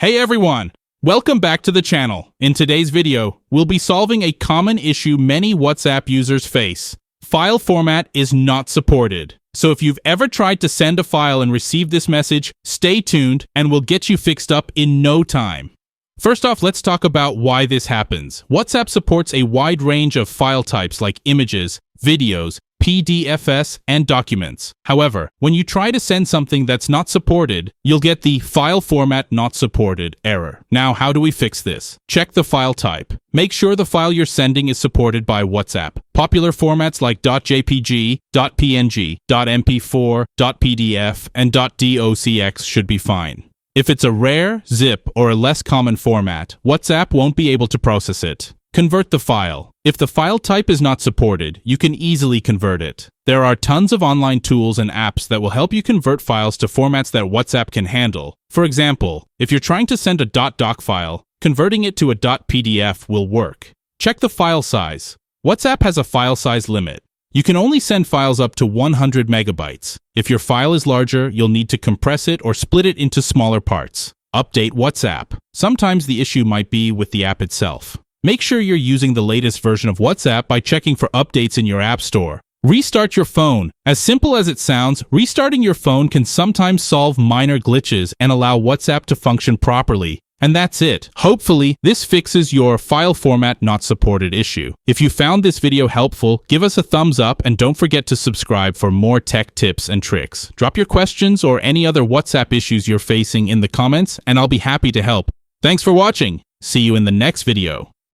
Hey everyone! Welcome back to the channel. In today's video, we'll be solving a common issue many WhatsApp users face. File format is not supported. So if you've ever tried to send a file and receive this message, stay tuned and we'll get you fixed up in no time. First off, let's talk about why this happens. WhatsApp supports a wide range of file types like images, videos, PDFs, and documents. However, when you try to send something that's not supported, you'll get the file format not supported error. Now, how do we fix this? Check the file type. Make sure the file you're sending is supported by WhatsApp. Popular formats like .jpg, .png, .mp4, .pdf, and .docx should be fine. If it's a rare, zip, or a less common format, WhatsApp won't be able to process it. Convert the file. If the file type is not supported, you can easily convert it. There are tons of online tools and apps that will help you convert files to formats that WhatsApp can handle. For example, if you're trying to send a .doc file, converting it to a .pdf will work. Check the file size. WhatsApp has a file size limit. You can only send files up to 100 megabytes. If your file is larger, you'll need to compress it or split it into smaller parts. Update WhatsApp. Sometimes the issue might be with the app itself. Make sure you're using the latest version of WhatsApp by checking for updates in your app store. Restart your phone. As simple as it sounds, restarting your phone can sometimes solve minor glitches and allow WhatsApp to function properly. And that's it. Hopefully, this fixes your file format not supported issue. If you found this video helpful, give us a thumbs up and don't forget to subscribe for more tech tips and tricks. Drop your questions or any other WhatsApp issues you're facing in the comments and I'll be happy to help. Thanks for watching. See you in the next video.